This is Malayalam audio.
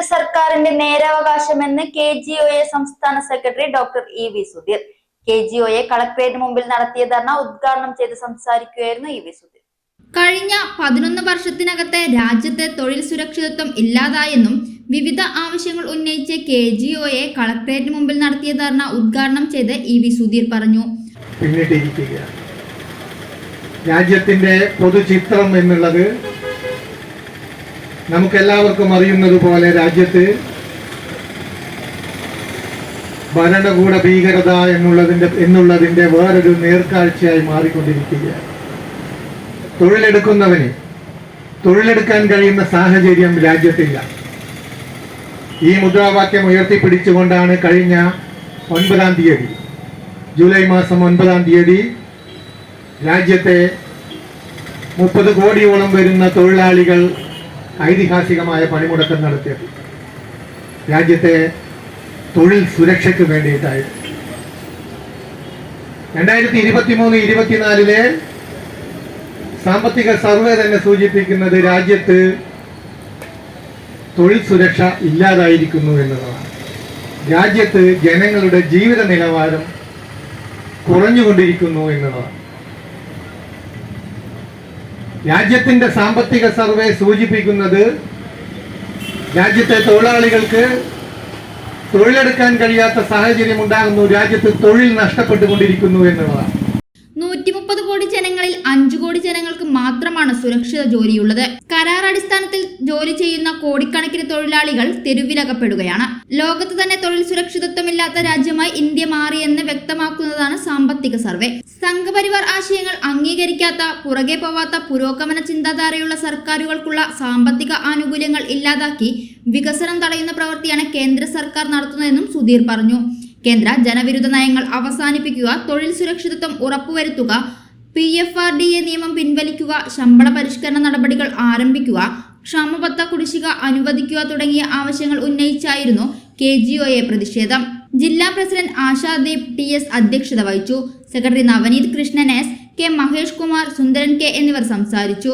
കേന്ദ്ര സർക്കാരിന്റെ നേരാവകാശമെന്ന് KGOA സംസ്ഥാന secretary doctor EV Sudheer. KGOA കളക്ടറേറ്റിന് മുമ്പിൽ നടത്തിയ ധർണ ഉദ്ഘാടനം ചെയ്ത് സംസാരിക്കുകയായിരുന്നു EV സുധീർ. കഴിഞ്ഞ 11 വർഷത്തിനകത്തെ രാജ്യത്തെ തൊഴിൽ സുരക്ഷിതത്വം ഇല്ലാതായെന്നും വിവിധ ആവശ്യങ്ങൾ ഉന്നയിച്ച് KGOA കളക്ടറേറ്റിന് മുമ്പിൽ നടത്തിയ ധർണ ഉദ്ഘാടനം ചെയ്ത് EV സുധീർ പറഞ്ഞു. രാജ്യത്തിന്റെ പൊതുചിത്രം എന്നുള്ളത് നമുക്കെല്ലാവർക്കും അറിയുന്നത് പോലെ രാജ്യത്ത് ഭരണകൂട ഭീകരത എന്നുള്ളതിന്റെ വേറൊരു നേർക്കാഴ്ചയായി മാറിക്കൊണ്ടിരിക്കുകയാണ്. തൊഴിലെടുക്കുന്നവന് തൊഴിലെടുക്കാൻ കഴിയുന്ന സാഹചര്യം രാജ്യത്തില്ല. ഈ മുദ്രാവാക്യം ഉയർത്തിപ്പിടിച്ചുകൊണ്ടാണ് കഴിഞ്ഞ 9-ാം തീയതി, ജൂലൈ മാസം 9-ാം തീയതി രാജ്യത്തെ 30 കോടിയോളം വരുന്ന തൊഴിലാളികൾ ഐതിഹാസികമായ പണിമുടക്കം നടത്തിയത്. രാജ്യത്തെ തൊഴിൽ സുരക്ഷയ്ക്ക് വേണ്ടിയിട്ടായിരുന്നു. 2023-24 സാമ്പത്തിക സർവേ തന്നെ സൂചിപ്പിക്കുന്നത് രാജ്യത്ത് തൊഴിൽ സുരക്ഷ ഇല്ലാതായിരിക്കുന്നു എന്നുള്ളതാണ്. രാജ്യത്ത് ജനങ്ങളുടെ ജീവിത നിലവാരം കുറഞ്ഞുകൊണ്ടിരിക്കുന്നു എന്നുള്ളതാണ്. രാജ്യത്തിന്റെ സാമ്പത്തിക സർവേ സൂചിപ്പിക്കുന്നത് രാജ്യത്തെ തൊഴിലാളികൾക്ക് തൊഴിലെടുക്കാൻ കഴിയാത്ത സാഹചര്യം ഉണ്ടാകുന്നു, രാജ്യത്ത് തൊഴിൽ നഷ്ടപ്പെട്ടുകൊണ്ടിരിക്കുന്നു എന്നുള്ളതാണ്. 130 കോടി ജനങ്ങളിൽ 5 കോടി ജനങ്ങൾക്ക് മാത്രമാണ് സുരക്ഷിത ജോലിയുള്ളത്. കരാർ അടിസ്ഥാനത്തിൽ ജോലി ചെയ്യുന്ന കോടിക്കണക്കിന് തൊഴിലാളികൾ തെരുവിലകപ്പെടുകയാണ്. ലോകത്ത് തന്നെ തൊഴിൽ സുരക്ഷിതത്വമില്ലാത്ത രാജ്യമായി ഇന്ത്യ മാറിയെന്ന് വ്യക്തമാക്കുന്നതാണ് സാമ്പത്തിക സർവേ. സംഘപരിവാർ ആശയങ്ങൾ അംഗീകരിക്കാത്ത, പുറകെ പോവാത്ത, പുരോഗമന ചിന്താധാരയുള്ള സർക്കാരുകൾക്കുള്ള സാമ്പത്തിക ആനുകൂല്യങ്ങൾ ഇല്ലാതാക്കി വികസനം തടയുന്ന പ്രവൃത്തിയാണ് കേന്ദ്ര സർക്കാർ നടത്തുന്നതെന്നും സുധീർ പറഞ്ഞു. കേന്ദ്ര ജനവിരുദ്ധ നയങ്ങൾ അവസാനിപ്പിക്കുക, തൊഴിൽ സുരക്ഷിതത്വം ഉറപ്പുവരുത്തുക, PFRDA നിയമം പിൻവലിക്കുക, ശമ്പള പരിഷ്കരണ നടപടികൾ ആരംഭിക്കുക, ക്ഷാമബത്ത കുടിശ്ശിക അനുവദിക്കുക തുടങ്ങിയ ആവശ്യങ്ങൾ ഉന്നയിച്ചായിരുന്നു KGOA പ്രതിഷേധം. ജില്ലാ പ്രസിഡന്റ് ആശാദീപ് TS അധ്യക്ഷത വഹിച്ചു. Secretary Navaneeth Krishnan S, K Mahesh Kumar, Sundaran K എന്നിവർ സംസാരിച്ചു.